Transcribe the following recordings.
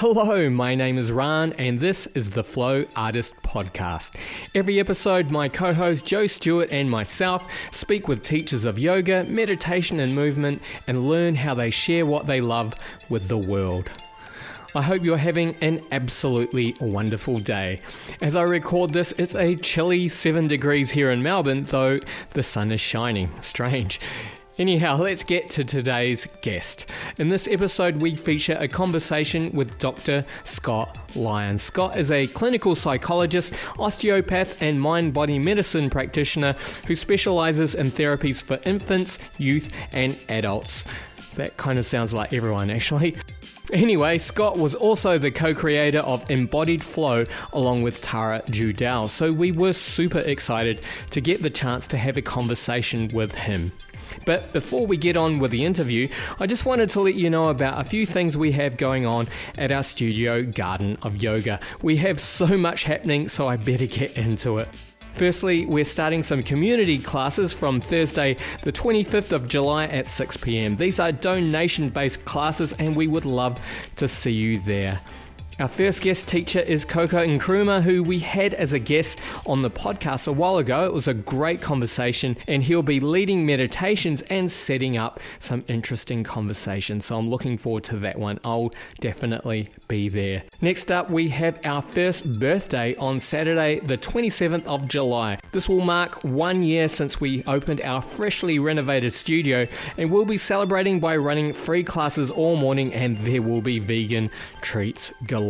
Hello, my name is Ran, and this is the Flow Artist Podcast. Every episode, my co-host Joe Stewart and myself speak with teachers of yoga, meditation and movement, and learn how they share what they love with the world. I hope you're having an absolutely wonderful day. As I record this, it's a chilly 7 degrees here in Melbourne, though the sun is shining. Strange. Anyhow, let's get to today's guest. In this episode, we feature a conversation with Dr. Scott Lyons. Scott is a clinical psychologist, osteopath, and mind-body medicine practitioner who specializes in therapies for infants, youth, and adults. That kind of sounds like everyone, actually. Anyway, Scott was also the co-creator of Embodied Flow along with Tara Judelle, so we were super excited to get the chance to have a conversation with him. But before we get on with the interview, I just wanted to let you know about a few things we have going on at our studio Garden of Yoga. We have so much happening, so I better get into it. Firstly, we're starting some community classes from Thursday, the 25th of July at 6 p.m. These are donation-based classes and we would love to see you there. Our first guest teacher is Coco Nkrumah, who we had as a guest on the podcast a while ago. It was a great conversation, and he'll be leading meditations and setting up some interesting conversations. So I'm looking forward to that one. I'll definitely be there. Next up, we have our first birthday on Saturday, the 27th of July. This will mark 1 year since we opened our freshly renovated studio, and we'll be celebrating by running free classes all morning, and there will be vegan treats galore.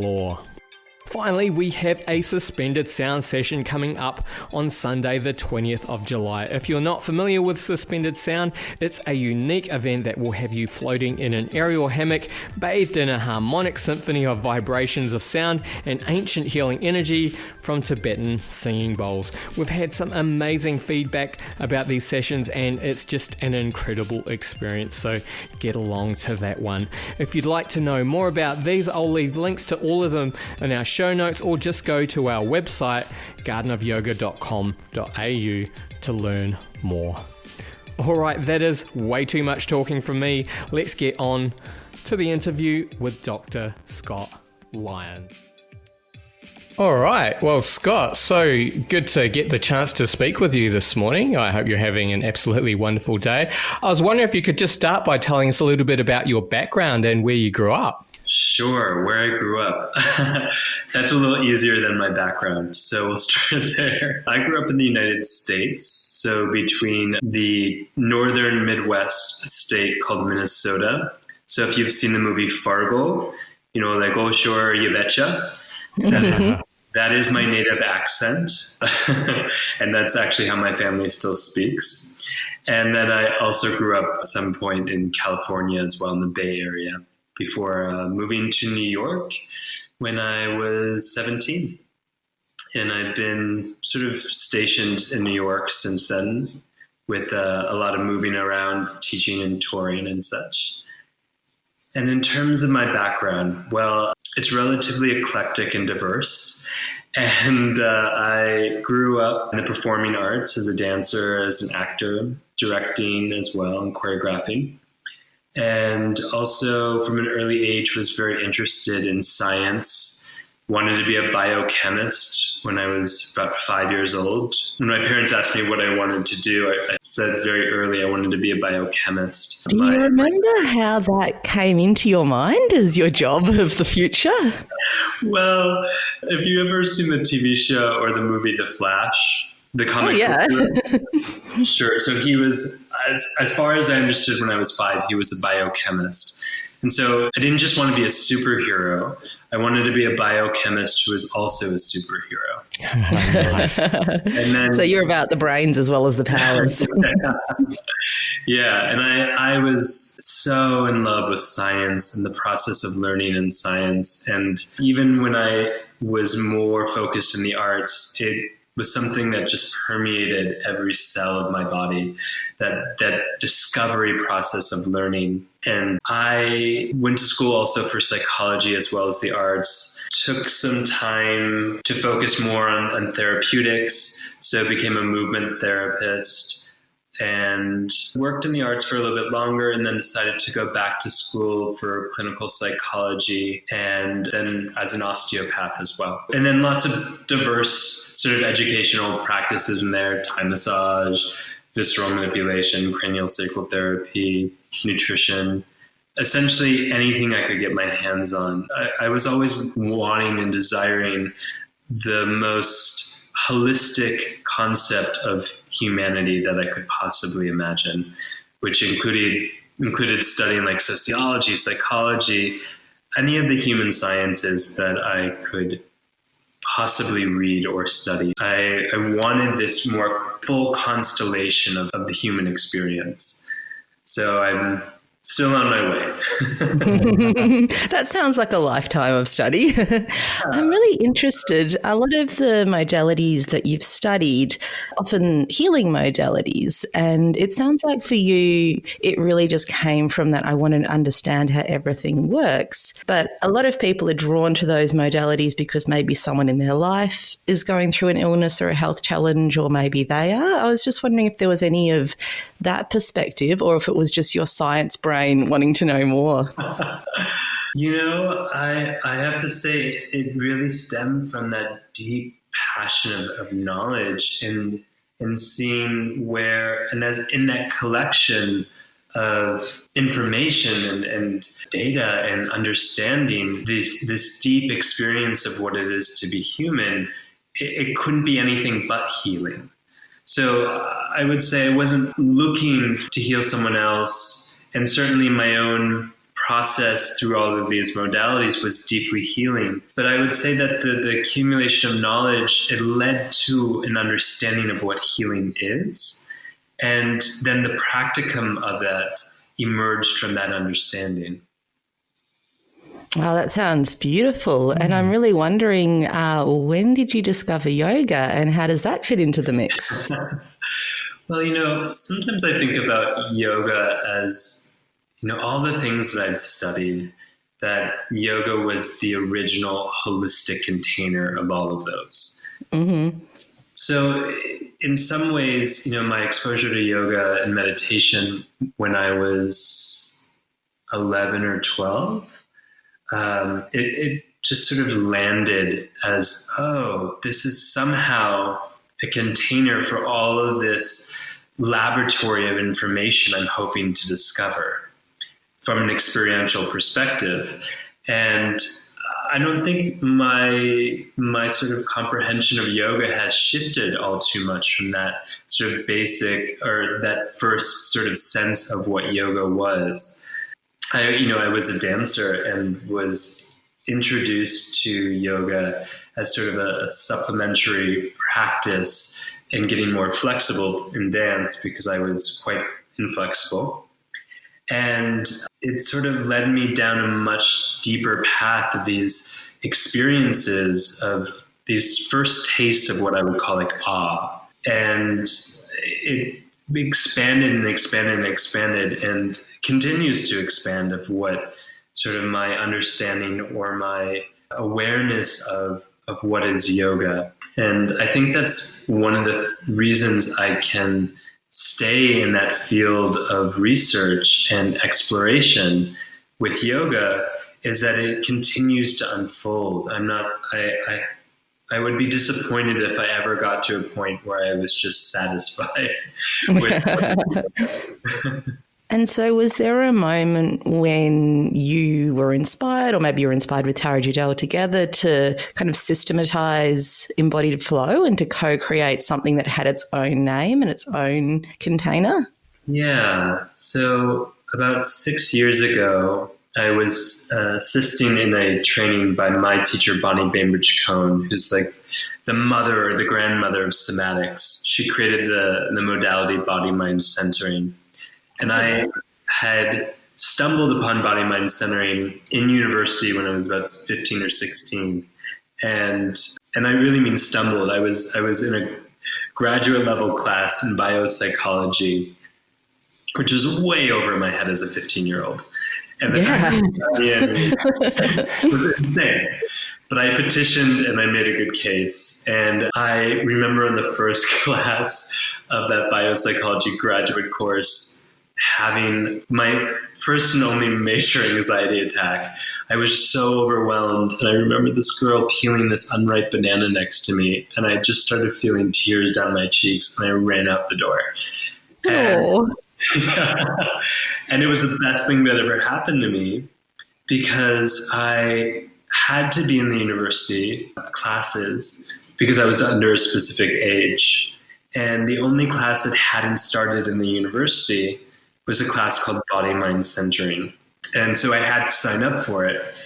Finally, we have a suspended sound session coming up on Sunday, the 20th of July. If you're not familiar with suspended sound, it's a unique event that will have you floating in an aerial hammock, bathed in a harmonic symphony of vibrations of sound and ancient healing energy from Tibetan singing bowls. We've had some amazing feedback about these sessions, and it's just an incredible experience, so get along to that one. If you'd like to know more about these, I'll leave links to all of them in our show notes, or just go to our website gardenofyoga.com.au to learn more. Alright, that is way too much talking from me. Let's get on to the interview with Dr. Scott Lyons. Alright, well Scott, so good to get the chance to speak with you this morning. I hope you're having an absolutely wonderful day. I was wondering if you could just start by telling us a little bit about your background and where you grew up. Sure, where I grew up. That's a little easier than my background, so we'll start there. I grew up in the United States, so between the northern Midwest state called Minnesota. So if you've seen the movie Fargo, you know, like, oh, sure, you betcha. That is my native accent, and that's actually how my family still speaks. And then I also grew up at some point in California as well, in the Bay Area, before moving to New York when I was 17. And I've been sort of stationed in New York since then, with a lot of moving around, teaching and touring and such. And in terms of my background, well, it's relatively eclectic and diverse. And I grew up in the performing arts as a dancer, as an actor, directing as well, and choreographing. And also from an early age was very interested in science, wanted to be a biochemist when I was about 5 years old. When my parents asked me what I wanted to do, I said very early I wanted to be a biochemist. Do you remember how that came into your mind as your job of the future? Well, if you've ever seen the TV show or the movie The Flash, the comic book. Sure. So he was, as far as I understood when I was 5, he was a biochemist. And so I didn't just want to be a superhero. I wanted to be a biochemist who was also a superhero. Nice. And then, so you're about the brains as well as the powers. Yeah. And I was so in love with science and the process of learning in science. And even when I was more focused in the arts, it was something that just permeated every cell of my body, that discovery process of learning. And I went to school also for psychology as well as the arts, took some time to focus more on therapeutics, so became a movement therapist, and worked in the arts for a little bit longer, and then decided to go back to school for clinical psychology, and then as an osteopath as well. And then lots of diverse sort of educational practices in there: Thai massage, visceral manipulation, cranial sacral therapy, nutrition, essentially anything I could get my hands on. I was always wanting and desiring the most holistic concept of humanity that I could possibly imagine, which included studying like sociology, psychology, any of the human sciences that I could possibly read or study. I wanted this more full constellation of the human experience. So I'm still on my way. That sounds like a lifetime of study. I'm really interested. A lot of the modalities that you've studied, often healing modalities, and it sounds like for you, it really just came from that I want to understand how everything works. But a lot of people are drawn to those modalities because maybe someone in their life is going through an illness or a health challenge, or maybe they are. I was just wondering if there was any of that perspective, or if it was just your science brain wanting to know more. I have to say it really stemmed from that deep passion of knowledge and seeing where, and as in that collection of information and data and understanding this deep experience of what it is to be human, it couldn't be anything but healing. So I would say I wasn't looking to heal someone else. And certainly my own process through all of these modalities was deeply healing. But I would say that the accumulation of knowledge, it led to an understanding of what healing is. And then the practicum of that emerged from that understanding. Wow, that sounds beautiful. And I'm really wondering, when did you discover yoga and how does that fit into the mix? Well, sometimes I think about yoga as, all the things that I've studied, that yoga was the original holistic container of all of those. Mm-hmm. So in some ways, my exposure to yoga and meditation when I was 11 or 12, it just sort of landed as, this is somehow a container for all of this laboratory of information I'm hoping to discover from an experiential perspective. And I don't think my sort of comprehension of yoga has shifted all too much from that sort of basic, or that first sort of sense of what yoga was. I was a dancer and was introduced to yoga as sort of a supplementary practice in getting more flexible in dance because I was quite inflexible. And it sort of led me down a much deeper path of these experiences, of these first tastes of what I would call like awe. And it expanded and expanded and expanded and continues to expand of what sort of my understanding or my awareness of what is yoga. And I think that's one of the reasons I can stay in that field of research and exploration with yoga, is that it continues to unfold. I would be disappointed if I ever got to a point where I was just satisfied with And so was there a moment when you were inspired, or maybe you were inspired with Tara Judelle together, to kind of systematize Embodied Flow and to co-create something that had its own name and its own container? Yeah. So about 6 years ago, I was assisting in a training by my teacher, Bonnie Bainbridge-Cohn, who's like the mother or the grandmother of somatics. She created the modality body-mind centering. And I had stumbled upon body-mind centering in university when I was about 15 or 16. And I really mean stumbled. I was in a graduate level class in biopsychology, which was way over my head as a 15-year-old. And it was insane. But I petitioned and I made a good case. And I remember in the first class of that biopsychology graduate course, having my first and only major anxiety attack. I was so overwhelmed. And I remember this girl peeling this unripe banana next to me. And I just started feeling tears down my cheeks. And I ran out the door. And, and it was the best thing that ever happened to me, because I had to be in the university classes because I was under a specific age. And the only class that hadn't started in the university was a class called Body Mind Centering. And so I had to sign up for it.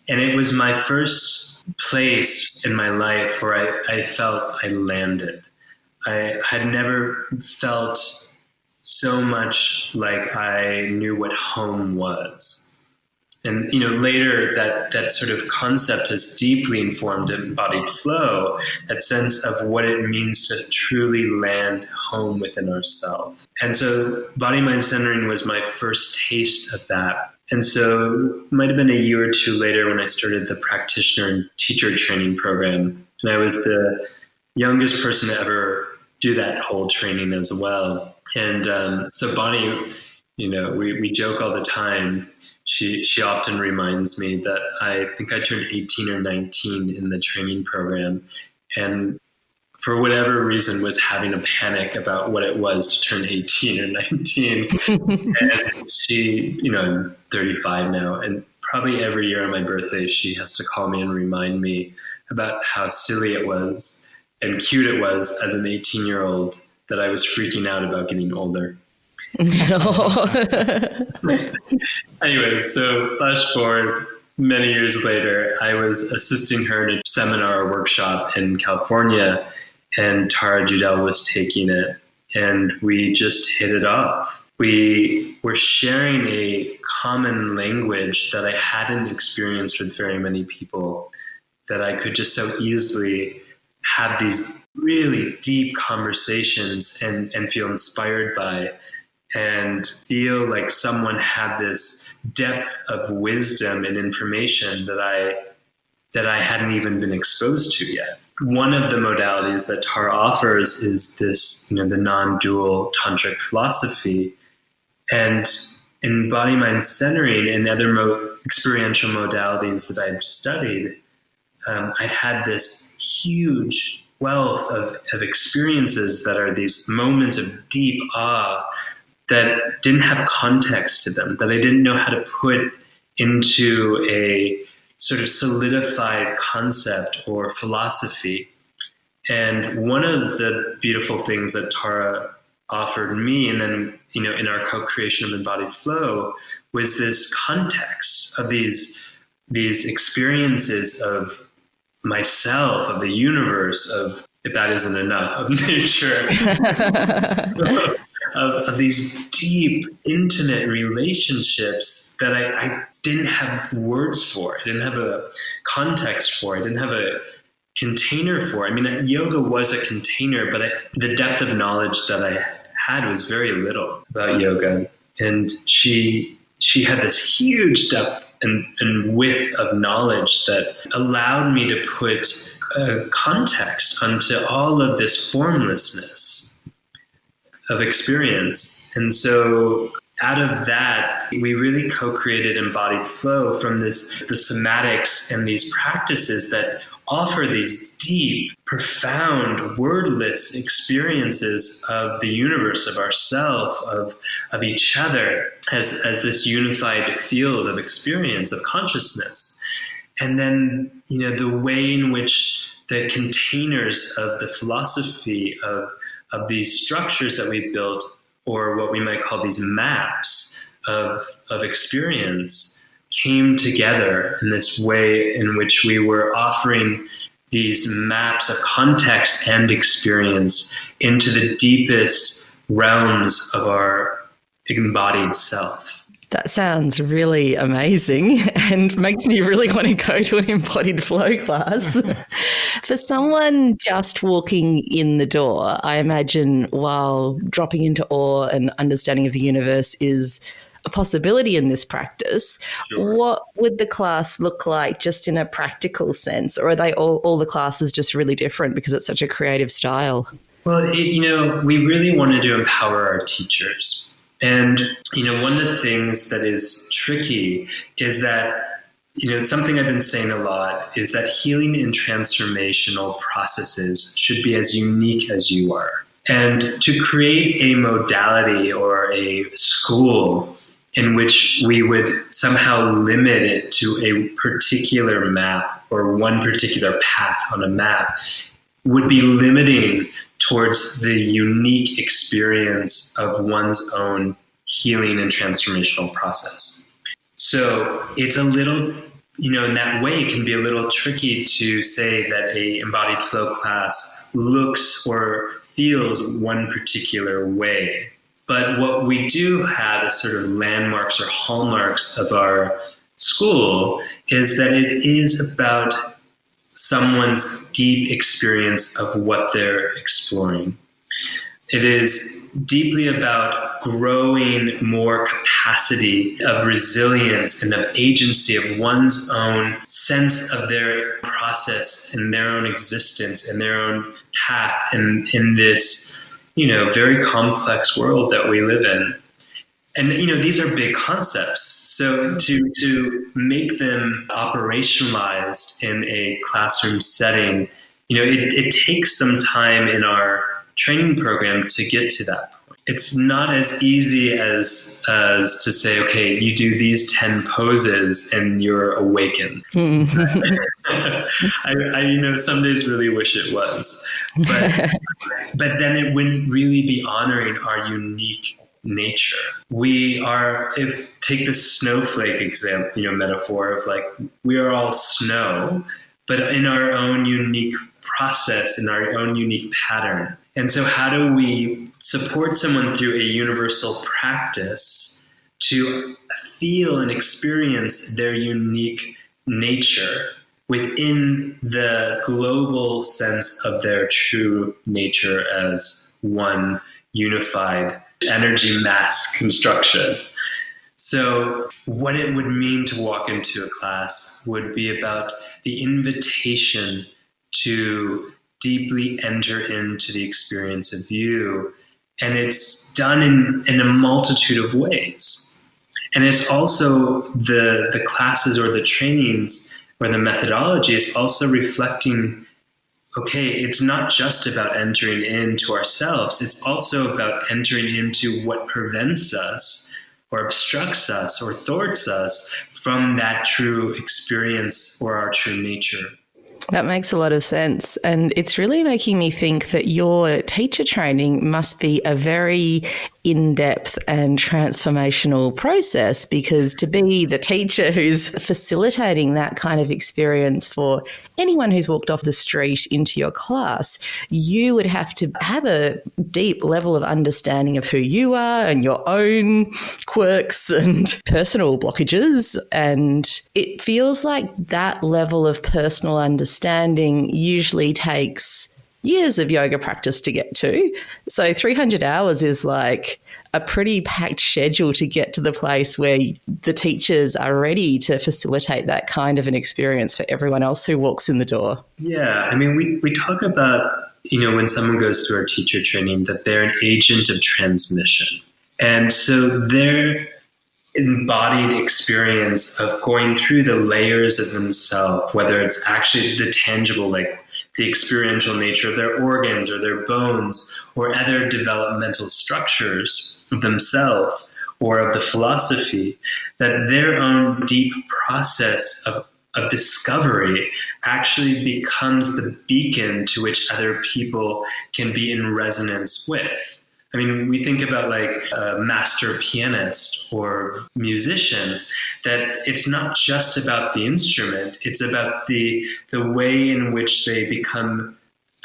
And it was my first place in my life where I felt I landed. I had never felt so much like I knew what home was. And, later that sort of concept has deeply informed Embodied Flow, that sense of what it means to truly land home within ourselves. And so Body Mind Centering was my first taste of that. And so it might have been a year or two later when I started the practitioner and teacher training program. And I was the youngest person to ever do that whole training as well. And so Bonnie, we joke all the time. She often reminds me that I think I turned 18 or 19 in the training program, and for whatever reason was having a panic about what it was to turn 18 or 19. And she, I'm 35 now, and probably every year on my birthday, she has to call me and remind me about how silly it was and cute it was as an 18-year-old that I was freaking out about getting older. Anyway, so flash forward many years later, I was assisting her in a seminar or workshop in California, and Tara Judelle was taking it, and we just hit it off. We were sharing a common language that I hadn't experienced with very many people, that I could just so easily have these really deep conversations and feel inspired by, and feel like someone had this depth of wisdom and information that I hadn't even been exposed to yet. One of the modalities that Tara offers is this, the non-dual tantric philosophy. And in body mind centering and other experiential modalities that I've studied, I'd had this huge wealth of experiences that are these moments of deep awe that didn't have context to them, that I didn't know how to put into a sort of solidified concept or philosophy. And one of the beautiful things that Tara offered me, and then, in our co-creation of Embodied Flow, was this context of these experiences of myself, of the universe, of, if that isn't enough, of nature, of these deep, intimate relationships that I didn't have words for. I didn't have a context for. I didn't have a container for. I mean, yoga was a container, but the depth of knowledge that I had was very little about yoga. And she had this huge depth and width of knowledge that allowed me to put a context onto all of this formlessness of experience. And so out of that, we really co-created Embodied Flow from the somatics and these practices that offer these deep, profound, wordless experiences of the universe, of ourself, of each other as this unified field of experience, of consciousness. And then, the way in which the containers of the philosophy of these structures that we built, or what we might call these maps of experience, came together in this way in which we were offering these maps of context and experience into the deepest realms of our embodied self. That sounds really amazing and makes me really want to go to an Embodied Flow class. For someone just walking in the door, I imagine while dropping into awe and understanding of the universe is a possibility in this practice, Sure. what would the class look like just in a practical sense? Or are they all the classes just really different because it's such a creative style? Well, we really wanted to empower our teachers. And, one of the things that is tricky is that, something I've been saying a lot is that healing and transformational processes should be as unique as you are. And to create a modality or a school in which we would somehow limit it to a particular map or one particular path on a map would be limiting towards the unique experience of one's own healing and transformational process. So it's a little, in that way, it can be a little tricky to say that a embodied flow class looks or feels one particular way. But what we do have as sort of landmarks or hallmarks of our school is that it is about someone's deep experience of what they're exploring. It is deeply about growing more capacity of resilience and of agency of one's own sense of their process and their own existence and their own path in this, very complex world that we live in. And, these are big concepts. So to make them operationalized in a classroom setting, it takes some time in our training program to get to that point. It's not as easy as to say, okay, you do these 10 poses and you're awakened. I some days really wish it was, but then it wouldn't really be honoring our unique nature. Take the snowflake example, metaphor of like, we are all snow, but in our own unique process, in our own unique pattern. And so how do we support someone through a universal practice to feel and experience their unique nature within the global sense of their true nature as one unified energy mass construction? So what it would mean to walk into a class would be about the invitation to deeply enter into the experience of you. And it's done in a multitude of ways. And it's also the classes or the trainings or the methodology is also reflecting, okay, it's not just about entering into ourselves. It's also about entering into what prevents us or obstructs us or thwarts us from that true experience or our true nature. That makes a lot of sense. And it's really making me think that your teacher training must be a very in-depth and transformational process, because to be the teacher who's facilitating that kind of experience for anyone who's walked off the street into your class, you would have to have a deep level of understanding of who you are and your own quirks and personal blockages. And it feels like that level of personal understanding usually takes years of yoga practice to get to. So 300 hours is like a pretty packed schedule to get to the place where the teachers are ready to facilitate that kind of an experience for everyone else who walks in the door. Yeah, I mean, we talk about, when someone goes through our teacher training, that they're an agent of transmission. And so their embodied experience of going through the layers of themselves, whether it's actually the tangible, like the experiential nature of their organs or their bones or other developmental structures of themselves or of the philosophy, that their own deep process of discovery actually becomes the beacon to which other people can be in resonance with. I mean, we think about like a master pianist or musician, that it's not just about the instrument, it's about the way in which they become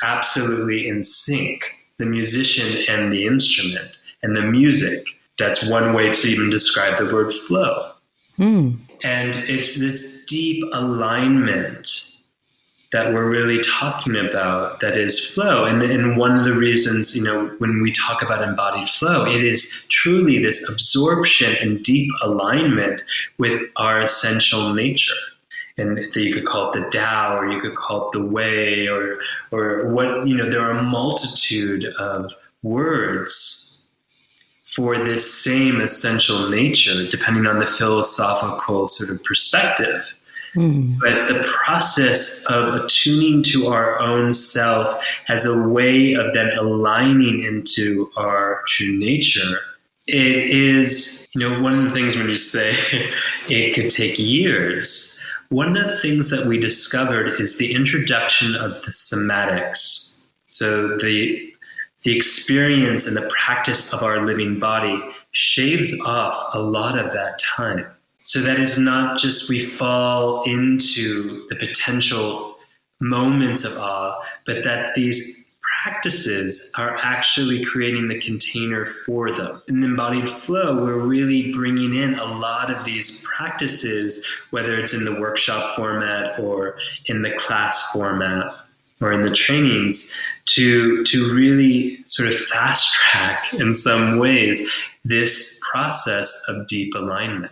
absolutely in sync, the musician and the instrument and the music. That's one way to even describe the word flow. And it's this deep alignment that we're really talking about that is flow. And one of the reasons, when we talk about embodied flow, it is truly this absorption and deep alignment with our essential nature. And you could call it the Tao, or you could call it the way, or what, there are a multitude of words for this same essential nature, depending on the philosophical sort of perspective. But the process of attuning to our own self as a way of then aligning into our true nature, it is, one of the things when you say it could take years, one of the things that we discovered is the introduction of the somatics. So the experience and the practice of our living body shaves off a lot of that time. So that is not just we fall into the potential moments of awe, but that these practices are actually creating the container for them. In embodied flow, we're really bringing in a lot of these practices, whether it's in the workshop format or in the class format or in the trainings, to really sort of fast track in some ways this process of deep alignment.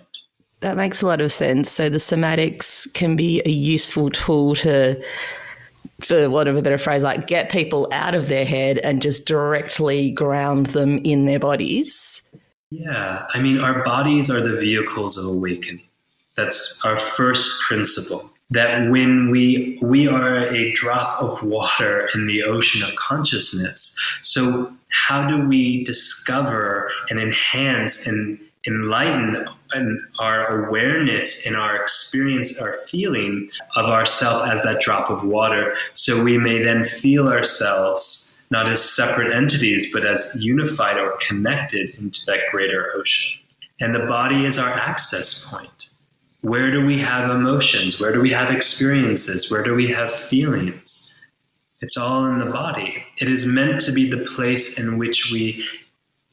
That makes a lot of sense. So the somatics can be a useful tool to, for want of a better phrase, like get people out of their head and just directly ground them in their bodies. Yeah. I mean, our bodies are the vehicles of awakening. That's our first principle. That when we are a drop of water in the ocean of consciousness. So how do we discover and enhance and enlighten our awareness and our experience, our feeling of ourself as that drop of water, so we may then feel ourselves not as separate entities, but as unified or connected into that greater ocean. And the body is our access point. Where do we have emotions? Where do we have experiences? Where do we have feelings? It's all in the body. It is meant to be the place in which we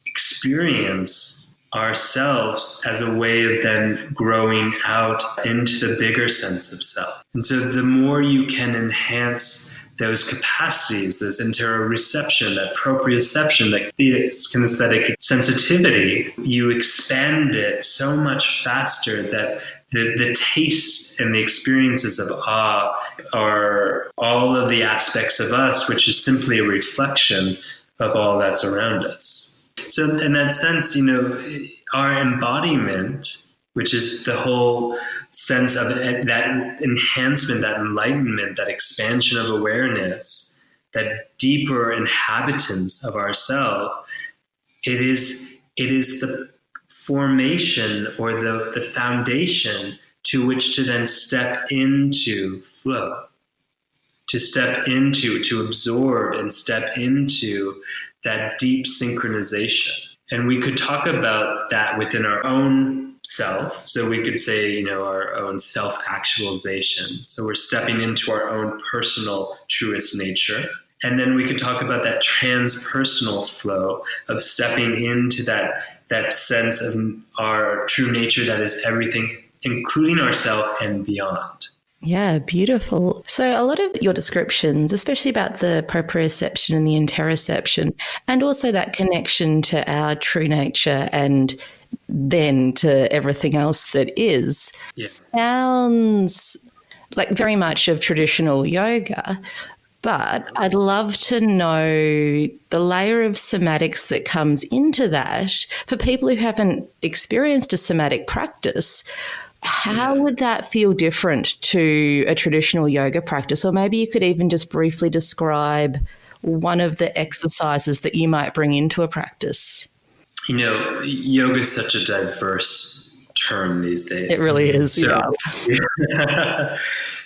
experience ourselves as a way of then growing out into the bigger sense of self. And so the more you can enhance those capacities, those interoception, that proprioception, that kinesthetic sensitivity, you expand it so much faster that the taste and the experiences of awe are all of the aspects of us, which is simply a reflection of all that's around us. So in that sense, our embodiment, which is the whole sense of that enhancement, that enlightenment, that expansion of awareness, that deeper inhabitance of ourself, it is the formation or the foundation to which to then step into flow, to absorb and step into that deep synchronization. And we could talk about that within our own self. So we could say, our own self-actualization. So we're stepping into our own personal truest nature. And then we could talk about that transpersonal flow of stepping into that sense of our true nature that is everything, including ourself and beyond. Yeah, beautiful. So a lot of your descriptions, especially about the proprioception and the interoception, and also that connection to our true nature and then to everything else that is, sounds like very much of traditional yoga. But I'd love to know the layer of somatics that comes into that for people who haven't experienced a somatic practice. How would that feel different to a traditional yoga practice? Or maybe you could even just briefly describe one of the exercises that you might bring into a practice. Yoga is such a diverse term these days. It really is. So,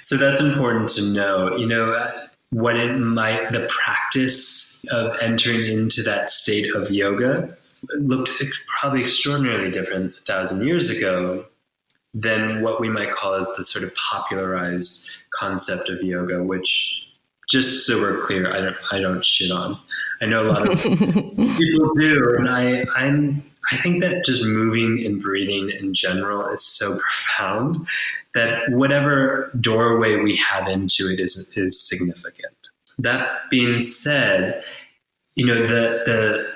so that's important to know. The practice of entering into that state of yoga looked probably extraordinarily different 1,000 years ago than what we might call as the sort of popularized concept of yoga, which, just so we're clear, I don't shit on. I know a lot of people do, and I think that just moving and breathing in general is so profound that whatever doorway we have into it is significant. That being said, the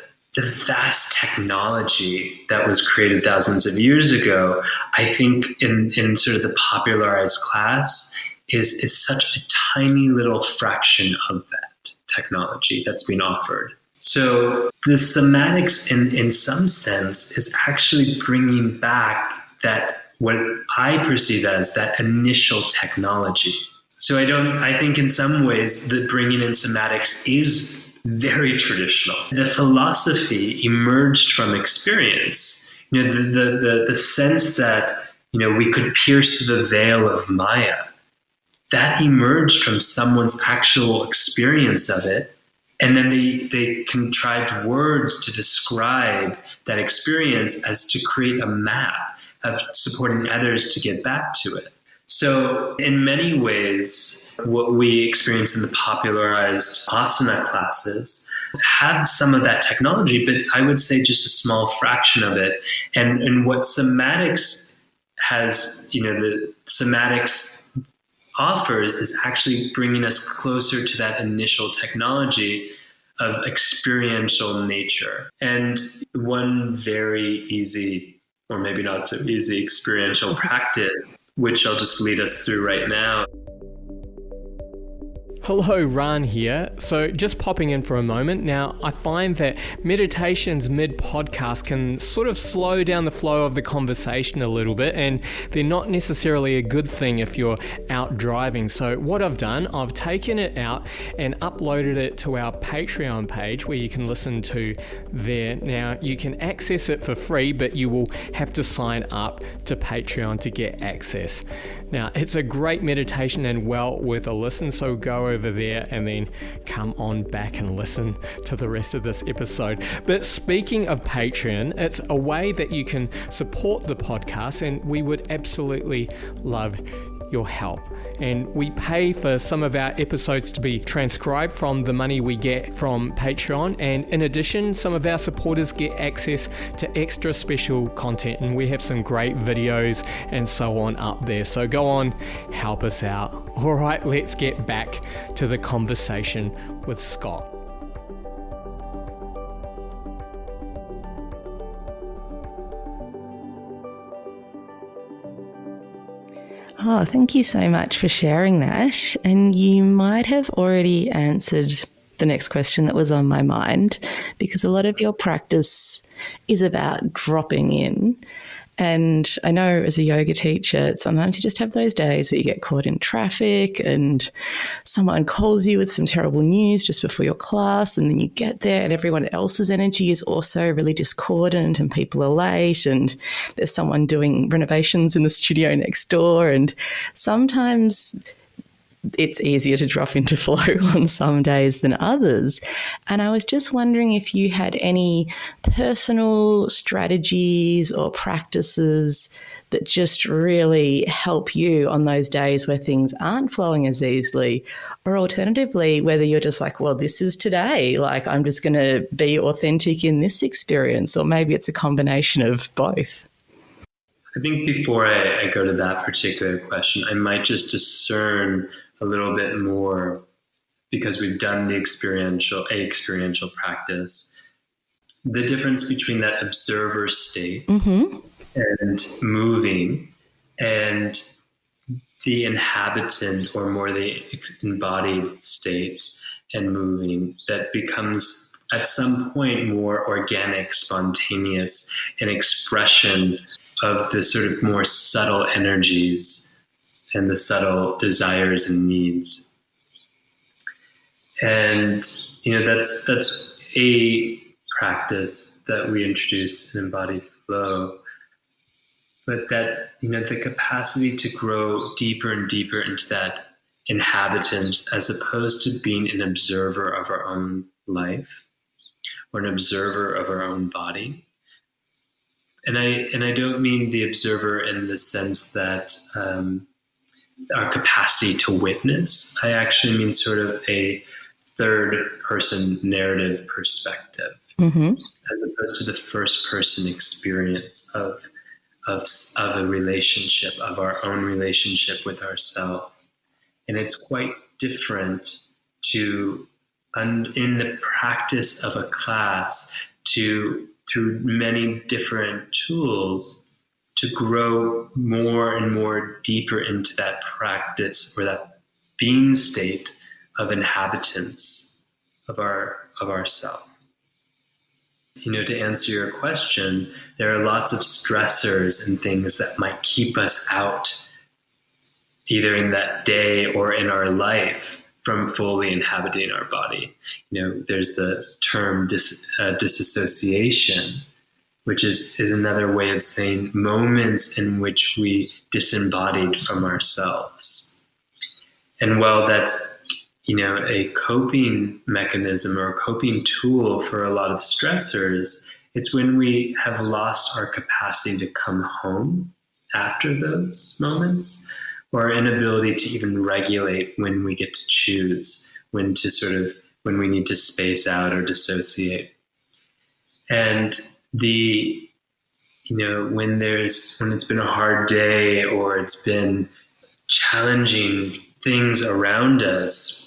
vast technology that was created thousands of years ago, I think in sort of the popularized class is such a tiny little fraction of that technology that's being offered. So the somatics in some sense is actually bringing back that, what I perceive as that initial technology. So I think in some ways that bringing in somatics is very traditional. The philosophy emerged from experience. The sense that, we could pierce the veil of Maya, that emerged from someone's actual experience of it. And then they contrived words to describe that experience as to create a map of supporting others to get back to it. So in many ways, what we experience in the popularized asana classes have some of that technology, but I would say just a small fraction of it. And what somatics has, the somatics offers is actually bringing us closer to that initial technology of experiential nature. And one very easy, or maybe not so easy, experiential practice, which I'll just lead us through right now. Hello, Ran here. So just popping in for a moment. Now, I find that meditations mid-podcast can sort of slow down the flow of the conversation a little bit, and they're not necessarily a good thing if you're out driving. So what I've done, I've taken it out and uploaded it to our Patreon page where you can listen to there. Now, you can access it for free, but you will have to sign up to Patreon to get access. Now, it's a great meditation and well worth a listen, so go over there and then come on back and listen to the rest of this episode. But speaking of Patreon, it's a way that you can support the podcast, and we would absolutely love your help. And we pay for some of our episodes to be transcribed from the money we get from Patreon, and in addition, some of our supporters get access to extra special content, and we have some great videos and so on up there. So go on, help us out. All right, let's get back to the conversation with Scott. Oh, thank you so much for sharing that. And you might have already answered the next question that was on my mind, because a lot of your practice is about dropping in. And I know as a yoga teacher, sometimes you just have those days where you get caught in traffic and someone calls you with some terrible news just before your class, and then you get there and everyone else's energy is also really discordant and people are late and there's someone doing renovations in the studio next door. And sometimes it's easier to drop into flow on some days than others. And I was just wondering if you had any personal strategies or practices that just really help you on those days where things aren't flowing as easily, or alternatively, whether you're just like, well, this is today, like I'm just going to be authentic in this experience, or maybe it's a combination of both. I think before I go to that particular question, I might just discern a little bit more, because we've done the experiential practice, the difference between that observer state and moving, and the inhabitant, or more the embodied state and moving, that becomes at some point more organic, spontaneous, an expression of the sort of more subtle energies and the subtle desires and needs. And, that's a practice that we introduce in Embodied Flow. But that, the capacity to grow deeper and deeper into that inhabitants, as opposed to being an observer of our own life or an observer of our own body. And I don't mean the observer in the sense that our capacity to witness. I actually mean sort of a third person narrative perspective. as opposed to the first person experience of a relationship, of our own relationship with ourselves. And it's quite different to, in the practice of a class, through many different tools, to grow more and more deeper into that practice or that being state of inhabitants of ourself. To answer your question, there are lots of stressors and things that might keep us out, either in that day or in our life, from fully inhabiting our body. There's the term disassociation, which is another way of saying moments in which we disembodied from ourselves. And while that's a coping mechanism or a coping tool for a lot of stressors, it's when we have lost our capacity to come home after those moments, or our inability to even regulate when we get to choose when we need to space out or dissociate. And when it's been a hard day or it's been challenging things around us,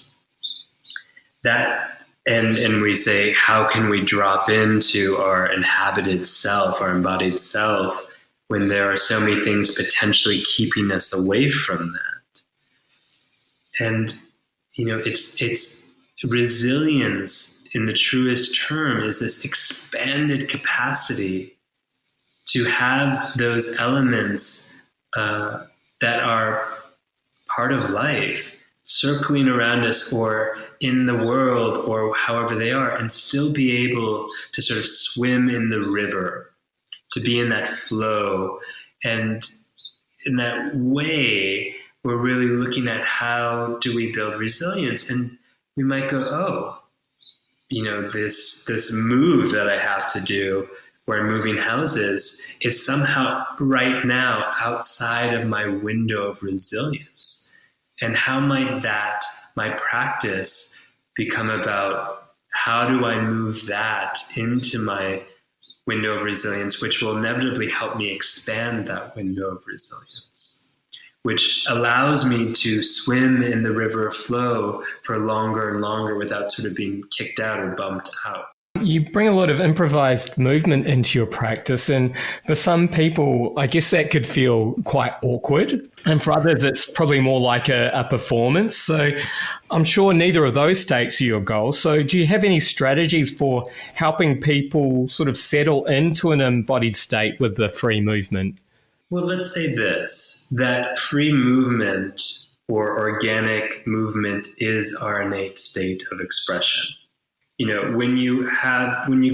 and we say, how can we drop into our inhabited self, our embodied self, when there are so many things potentially keeping us away from that? And it's resilience in the truest term is this expanded capacity to have those elements that are part of life circling around us or in the world or however they are, and still be able to sort of swim in the river, to be in that flow. And in that way, we're really looking at how do we build resilience. And we might go, this move that I have to do where I'm moving houses is somehow right now outside of my window of resilience. And how might my practice become about how do I move that into my window of resilience, which will inevitably help me expand that window of resilience, which allows me to swim in the river of flow for longer and longer without sort of being kicked out or bumped out. You bring a lot of improvised movement into your practice, and for some people, I guess that could feel quite awkward. And for others, it's probably more like a performance. So I'm sure neither of those states are your goal. So do you have any strategies for helping people sort of settle into an embodied state with the free movement? Well, let's say this, that free movement or organic movement is our innate state of expression. When you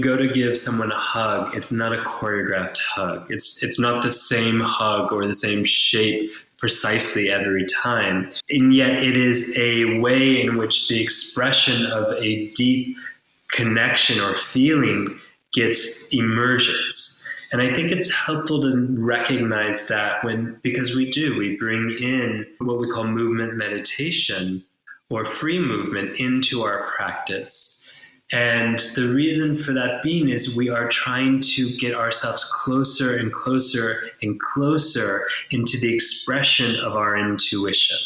go to give someone a hug, it's not a choreographed hug. It's not the same hug or the same shape precisely every time. And yet it is a way in which the expression of a deep connection or feeling emerges. And I think it's helpful to recognize that because we bring in what we call movement meditation or free movement into our practice. And the reason for that being is we are trying to get ourselves closer and closer and closer into the expression of our intuition.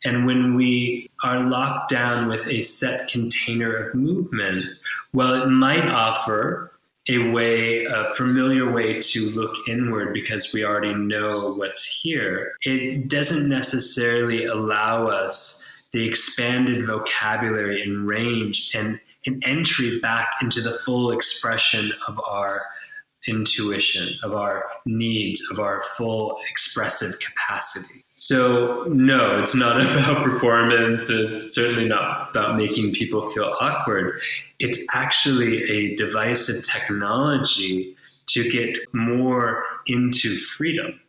And when we are locked down with a set container of movements, well, it might offer a familiar way to look inward because we already know what's here. It doesn't necessarily allow us the expanded vocabulary and range and an entry back into the full expression of our intuition, of our needs, of our full expressive capacity. So no, it's not about performance. It's certainly not about making people feel awkward. It's actually a device of technology to get more into freedom,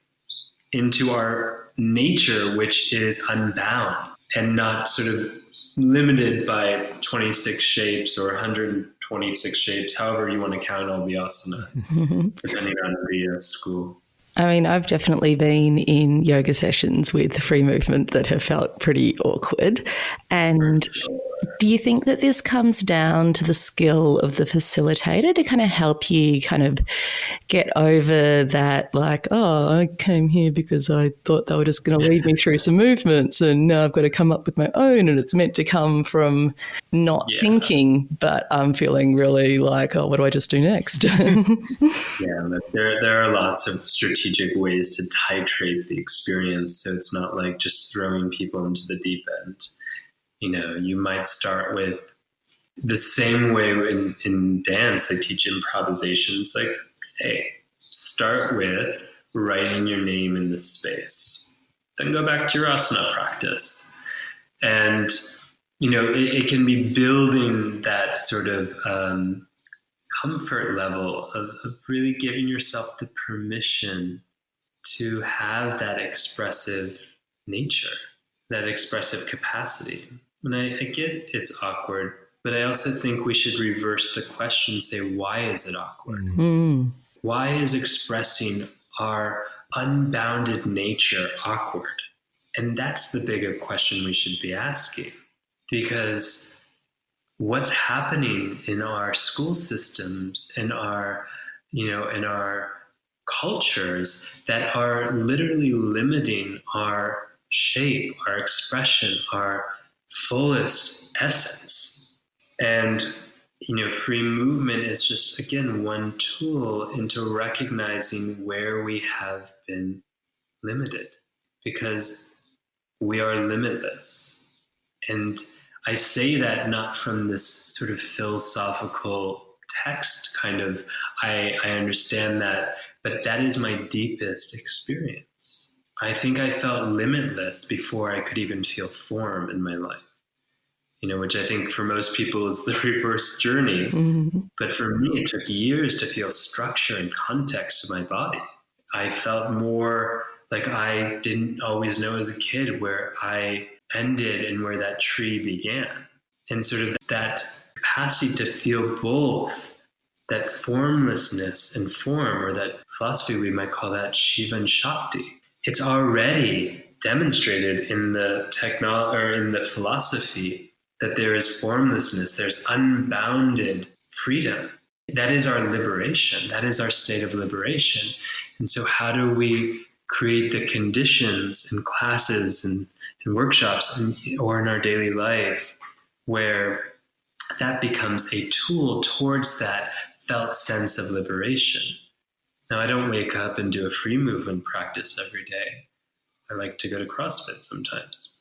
into our nature, which is unbound and not sort of limited by 26 shapes or 126 shapes, however you want to count all the asana, depending on the school. I mean, I've definitely been in yoga sessions with free movement that have felt pretty awkward. And Do you think that this comes down to the skill of the facilitator to kind of help you kind of get over that, like, oh, I came here because I thought they were just going to lead me through some movements and now I've got to come up with my own, and it's meant to come from not thinking, but I'm feeling really like, oh, what do I just do next? There are lots of strategic ways to titrate the experience, so it's not like just throwing people into the deep end. You might start with the same way in dance they teach improvisation. It's like, hey, start with writing your name in the space, then go back to your asana practice. And it can be building that sort of comfort level of really giving yourself the permission to have that expressive nature, that expressive capacity. And I get it's awkward, but I also think we should reverse the question, say, why is it awkward? Mm. Why is expressing our unbounded nature awkward? And that's the bigger question we should be asking, because what's happening in our school systems, in our cultures that are literally limiting our shape, our expression, our fullest essence. And free movement is just, again, one tool into recognizing where we have been limited, because we are limitless. And I say that not from this sort of philosophical text kind of, I understand that, but that is my deepest experience. I think I felt limitless before I could even feel form in my life, which I think for most people is the reverse journey. Mm-hmm. But for me, it took years to feel structure and context to my body. I felt more like I didn't always know as a kid where I ended and where that tree began. And sort of that capacity to feel both that formlessness and form, or that philosophy, we might call that Shiva and Shakti. It's already demonstrated in the technology or in the philosophy that there is formlessness, there's unbounded freedom. That is our liberation. That is our state of liberation. And so how do we create the conditions in classes and workshops or in our daily life where that becomes a tool towards that felt sense of liberation? Now, I don't wake up and do a free movement practice every day. I like to go to CrossFit sometimes.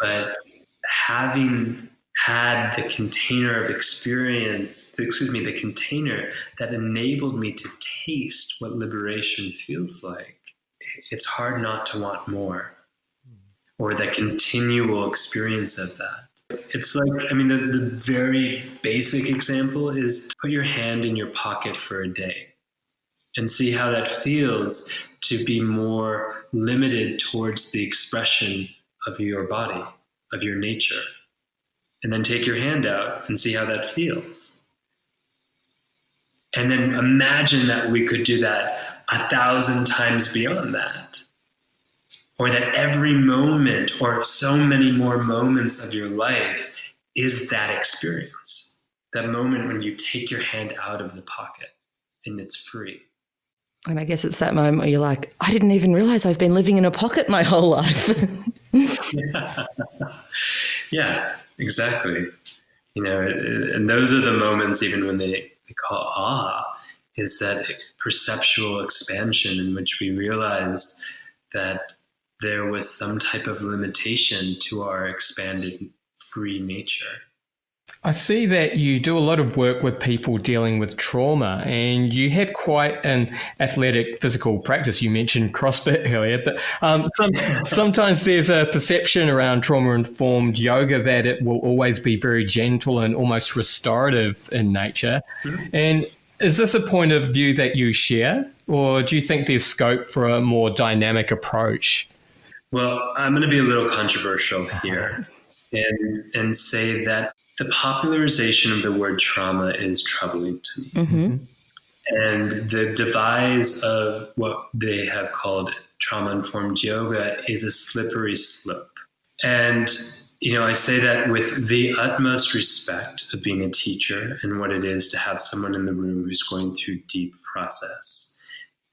But having had the container of experience, the container that enabled me to taste what liberation feels like, it's hard not to want more, or that continual experience of that. It's like, the very basic example is to put your hand in your pocket for a day and see how that feels to be more limited towards the expression of your body, of your nature. And then take your hand out and see how that feels. And then imagine that we could do that 1,000 times beyond that. Or that every moment, or so many more moments of your life, is that experience. That moment when you take your hand out of the pocket and it's free. And I guess it's that moment where you're like, I didn't even realize I've been living in a pocket my whole life. Yeah, exactly. And those are the moments, even when they call awe, is that perceptual expansion in which we realized that there was some type of limitation to our expanded free nature. I see that you do a lot of work with people dealing with trauma, and you have quite an athletic physical practice. You mentioned CrossFit earlier, but sometimes there's a perception around trauma-informed yoga that it will always be very gentle and almost restorative in nature. Mm-hmm. And is this a point of view that you share, or do you think there's scope for a more dynamic approach? Well, I'm going to be a little controversial here and say that the popularization of the word trauma is troubling to me. Mm-hmm. And the devise of what they have called trauma-informed yoga is a slippery slope. And I say that with the utmost respect of being a teacher and what it is to have someone in the room who's going through deep process.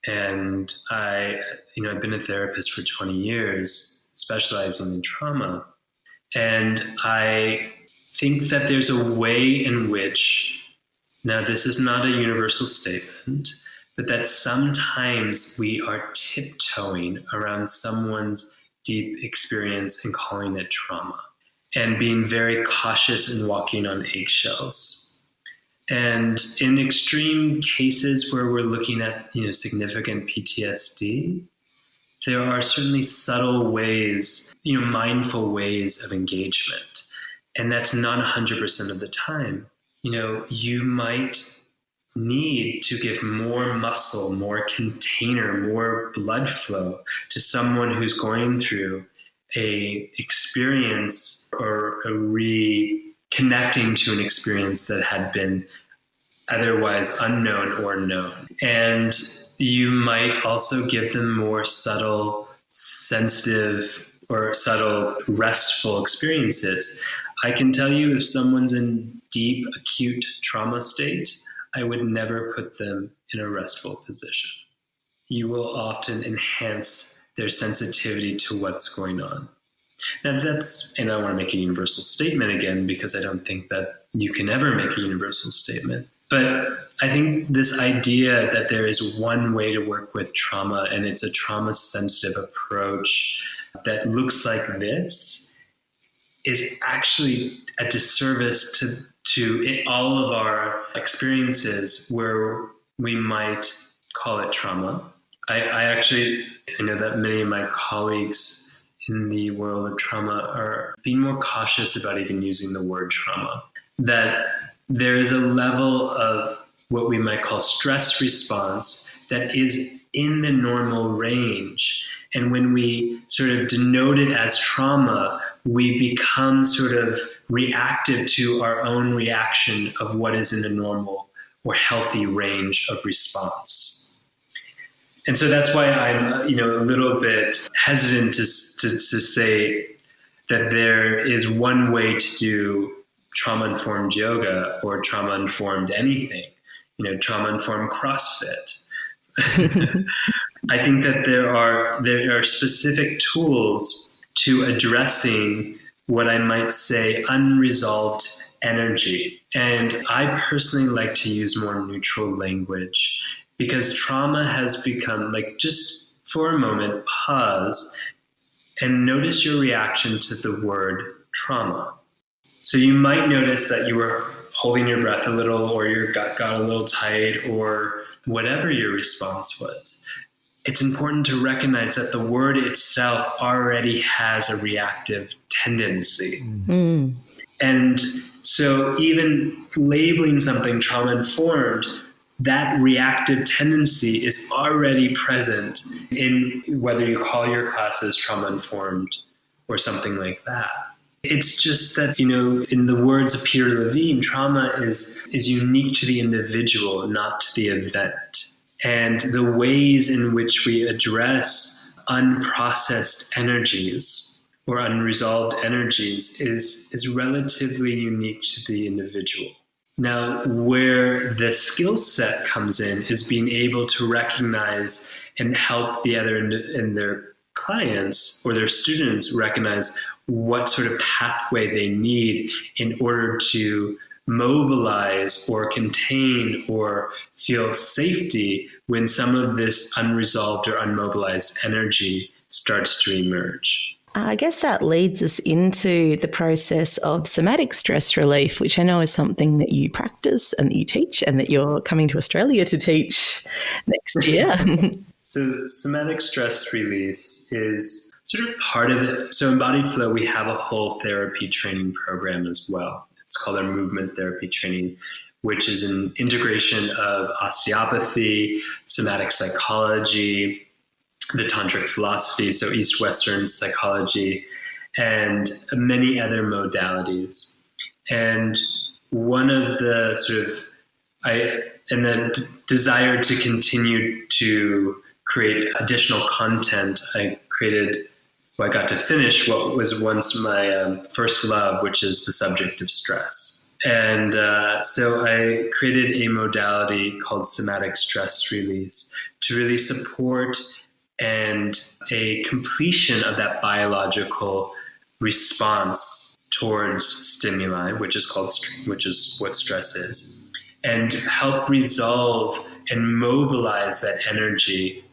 And I've been a therapist for 20 years, specializing in trauma. And I think that there's a way in which, now this is not a universal statement, but that sometimes we are tiptoeing around someone's deep experience and calling it trauma, and being very cautious and walking on eggshells. And in extreme cases where we're looking at, significant PTSD, there are certainly subtle ways, mindful ways of engagement. And that's not 100% of the time. You might need to give more muscle, more container, more blood flow to someone who's going through a experience or a reconnecting to an experience that had been otherwise unknown or known. And you might also give them more subtle, sensitive, or subtle, restful experiences. I can tell you, if someone's in deep, acute trauma state, I would never put them in a restful position. You will often enhance their sensitivity to what's going on. And I want to make a universal statement again, because I don't think that you can ever make a universal statement. But I think this idea that there is one way to work with trauma, and it's a trauma-sensitive approach that looks like this, is actually a disservice to all of our experiences where we might call it trauma. I know that many of my colleagues in the world of trauma are being more cautious about even using the word trauma. That there is a level of what we might call stress response that is in the normal range. And when we sort of denote it as trauma, we become sort of reactive to our own reaction of what is in a normal or healthy range of response. And so that's why I'm, a little bit hesitant to say that there is one way to do trauma-informed yoga or trauma-informed anything, trauma-informed CrossFit. I think that there are specific tools to addressing what I might say unresolved energy. And I personally like to use more neutral language, because trauma has become, just for a moment, pause and notice your reaction to the word trauma. So you might notice that you were holding your breath a little, or your gut got a little tight, or whatever your response was. It's important to recognize that the word itself already has a reactive tendency. Mm. And so even labeling something trauma-informed, that reactive tendency is already present in whether you call your classes trauma-informed or something like that. It's just that, in the words of Peter Levine, trauma is unique to the individual, not to the event. And the ways in which we address unprocessed energies or unresolved energies is relatively unique to the individual. Now, where the skill set comes in is being able to recognize and help the other and their clients or their students recognize what sort of pathway they need in order to mobilize or contain or feel safety when some of this unresolved or unmobilized energy starts to emerge. I guess that leads us into the process of somatic stress relief, which I know is something that you practice and that you teach, and that you're coming to Australia to teach next year. So somatic stress release is sort of part of it. So Embodied Flow, we have a whole therapy training program as well. It's called our movement therapy training, which is an integration of osteopathy, somatic psychology, the tantric philosophy, so East-Western psychology, and many other modalities. And one of the desire to continue to create additional content, I created I got to finish what was once my first love, which is the subject of stress. And so I created a modality called somatic stress release to really support and a completion of that biological response towards stimuli, which is what stress is, and help resolve and mobilize that energy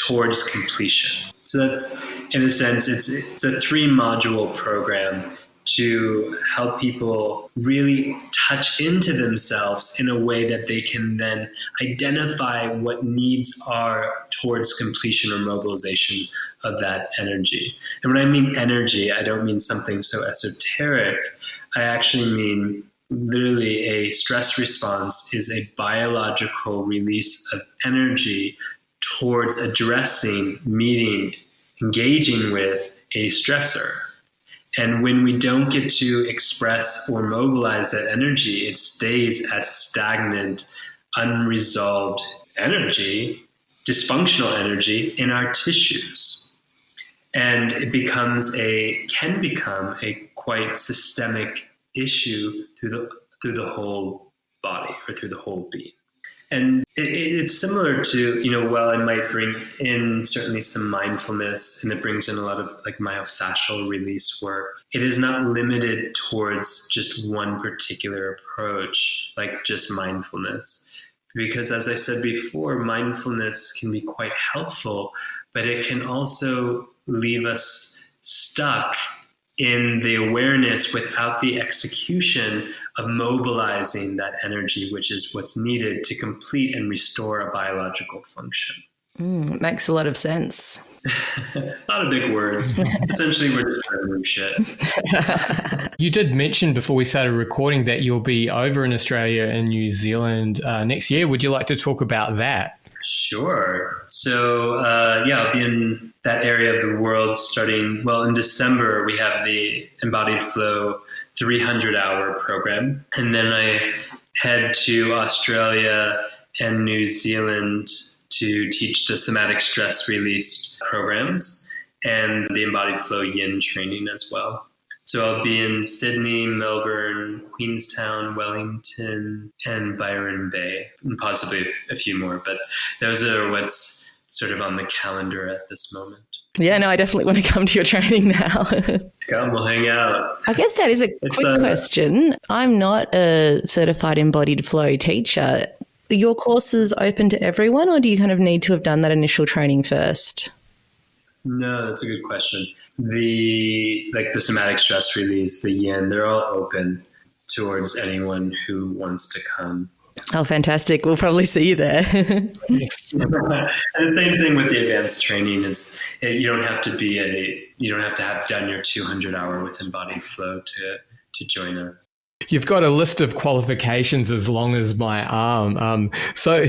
towards completion. So that's, in a sense, it's a 3-module program to help people really touch into themselves in a way that they can then identify what needs are towards completion or mobilization of that energy. And when I mean energy, I don't mean something so esoteric. I actually mean literally a stress response is a biological release of energy towards addressing, meeting, engaging with a stressor. And when we don't get to express or mobilize that energy, it stays as stagnant, unresolved energy, dysfunctional energy in our tissues. And it can become a quite systemic issue through the whole body or through the whole being. And it's similar to, while I might bring in certainly some mindfulness, and it brings in a lot of like myofascial release work, it is not limited towards just one particular approach, like just mindfulness. Because as I said before, mindfulness can be quite helpful, but it can also leave us stuck in the awareness without the execution of mobilizing that energy, which is what's needed to complete and restore a biological function. It makes a lot of sense. A lot of big words. Essentially, we're just trying to move shit. You did mention before we started recording that you'll be over in Australia and New Zealand next year. Would you like to talk about that? Sure. So, I'll be in that area of the world starting, in December, we have the Embodied Flow 300-hour program. And then I head to Australia and New Zealand to teach the somatic stress release programs and the Embodied Flow Yin training as well. So I'll be in Sydney, Melbourne, Queenstown, Wellington, and Byron Bay, and possibly a few more. But those are what's sort of on the calendar at this moment. Yeah, no, I definitely want to come to your training now. Come, we'll hang out. I guess that is a quick question. I'm not a certified embodied flow teacher. Are your courses open to everyone, or do you kind of need to have done that initial training first? No, that's a good question. The somatic stress release, the yin, they're all open towards anyone who wants to come. Oh, fantastic. We'll probably see you there. And the same thing with the advanced training is you don't have to have done your 200-hour with Embodied Flow to join us. You've got a list of qualifications as long as my arm. So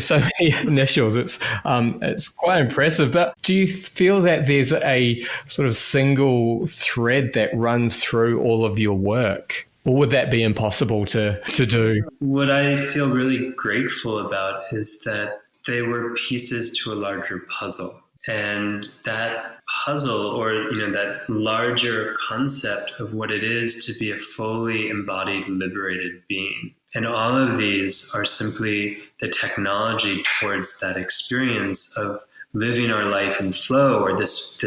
many initials. It's quite impressive. But do you feel that there's a sort of single thread that runs through all of your work? Or would that be impossible to do? What I feel really grateful about is that they were pieces to a larger puzzle. And that puzzle, or that larger concept of what it is to be a fully embodied, liberated being. And all of these are simply the technology towards that experience of living our life in flow, or this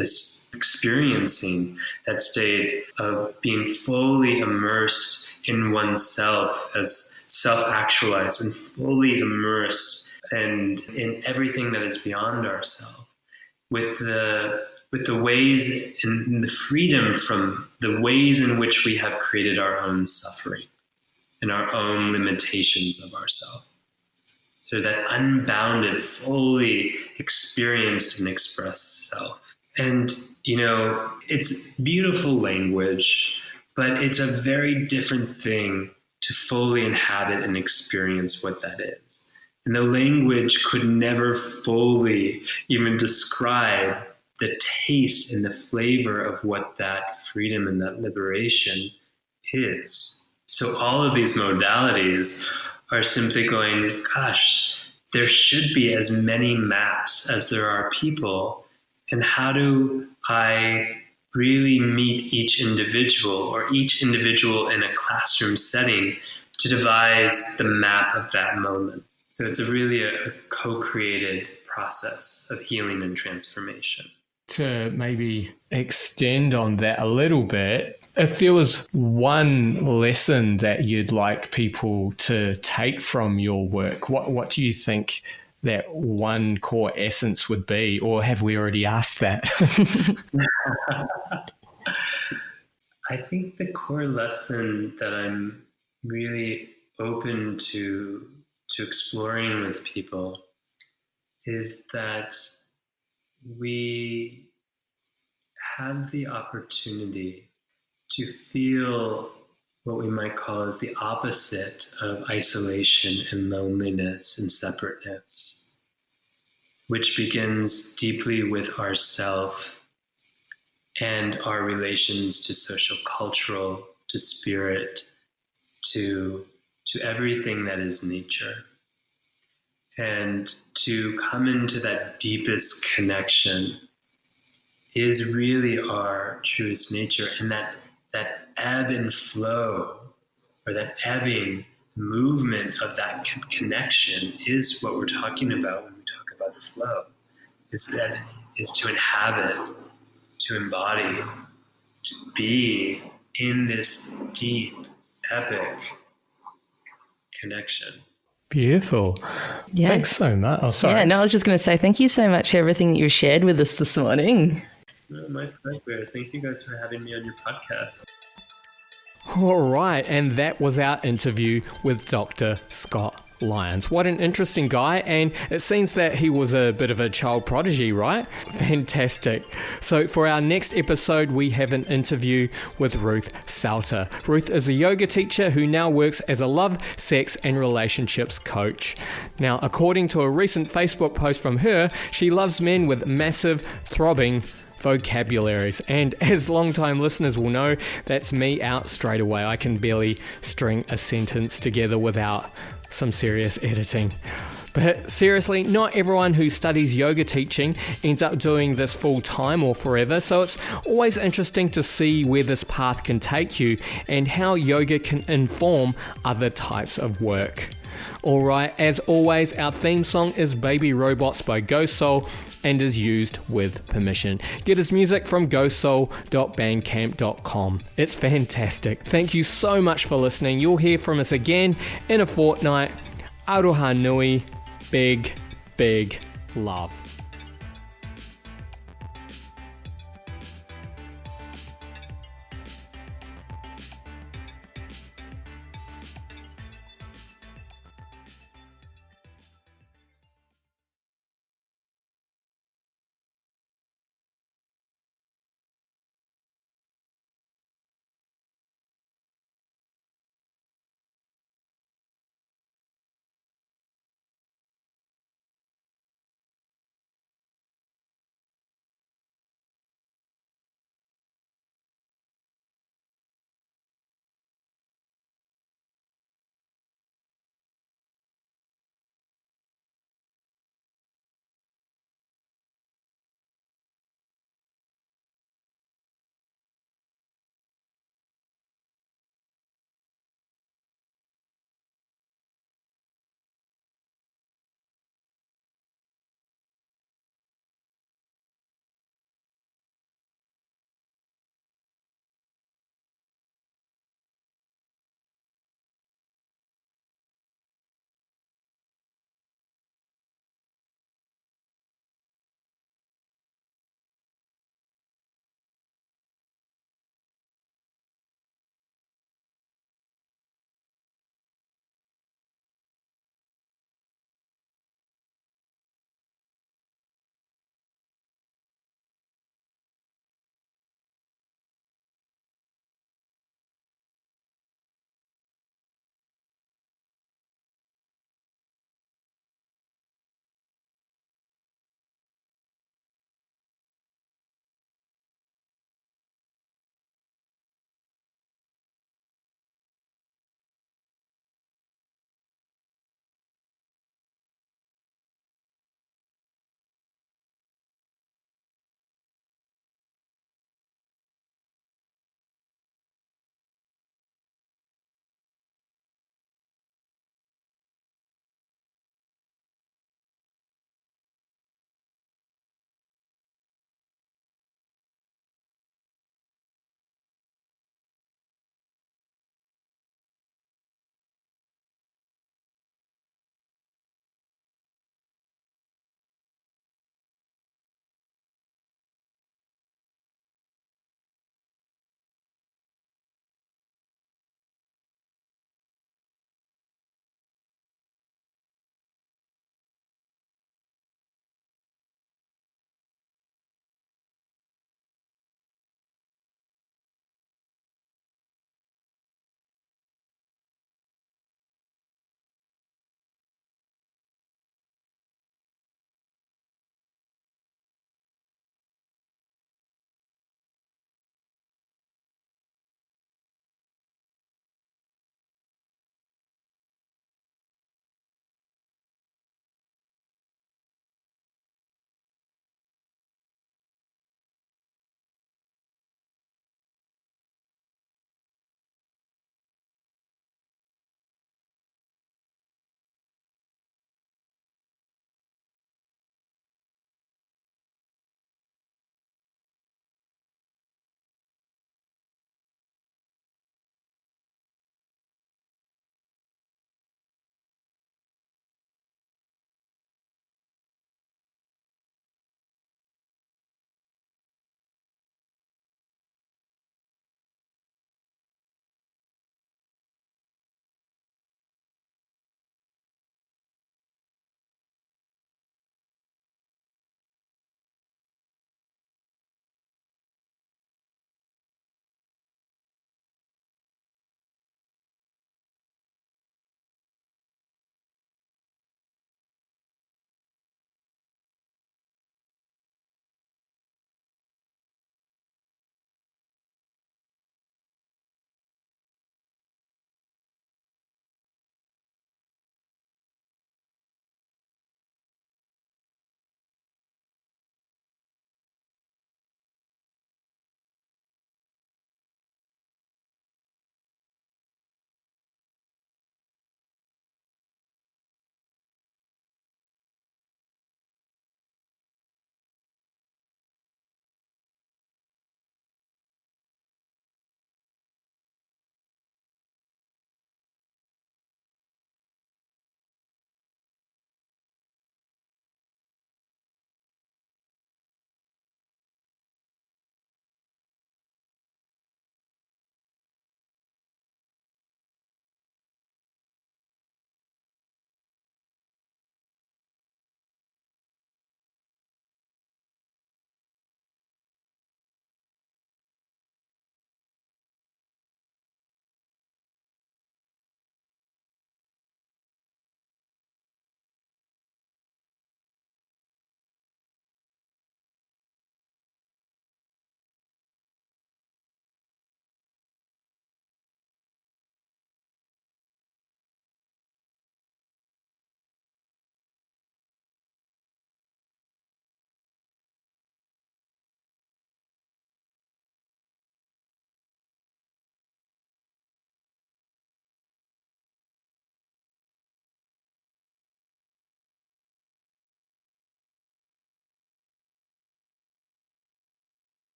experiencing that state of being fully immersed in oneself as self-actualized and fully immersed and in everything that is beyond ourselves. With the ways and the freedom from the ways in which we have created our own suffering and our own limitations of ourselves. So that unbounded, fully experienced and expressed self. And, it's beautiful language, but it's a very different thing to fully inhabit and experience what that is. And the language could never fully even describe the taste and the flavor of what that freedom and that liberation is. So all of these modalities are simply going, gosh, there should be as many maps as there are people. And how do I really meet each individual or each individual in a classroom setting to devise the map of that moment. So it's really a co-created process of healing and transformation. To maybe extend on that a little bit, if there was one lesson that you'd like people to take from your work, what do you think that one core essence would be? Or have we already asked that? I think the core lesson that I'm really open to exploring with people is that we have the opportunity to feel what we might call as the opposite of isolation and loneliness and separateness, which begins deeply with ourself and our relations to social, cultural, to spirit, to everything that is nature. And to come into that deepest connection is really our truest nature. And that ebb and flow, or that ebbing movement of that connection is what we're talking about when we talk about the flow, is to inhabit, to embody, to be in this deep, epic connection. Beautiful. Yeah. Thanks so much. Oh, sorry. Yeah, no, I was just going to say thank you so much for everything that you shared with us this morning. No, my pleasure. Thank you guys for having me on your podcast. All right, and that was our interview with Dr. Scott Lyons. What an interesting guy, and it seems that he was a bit of a child prodigy, right? Fantastic. So for our next episode, we have an interview with Ruth Salter. Ruth is a yoga teacher who now works as a love, sex, and relationships coach. Now, according to a recent Facebook post from her, she loves men with massive, throbbing vocabularies, and as long-time listeners will know, that's me out straight away. I can barely string a sentence together without some serious editing. But seriously, not everyone who studies yoga teaching ends up doing this full time or forever, so it's always interesting to see where this path can take you and how yoga can inform other types of work. Alright, as always, our theme song is Baby Robots by Ghost Soul and is used with permission. Get his music from ghostsoul.bandcamp.com. It's fantastic. Thank you so much for listening. You'll hear from us again in a fortnight. Aroha nui. Big, big love.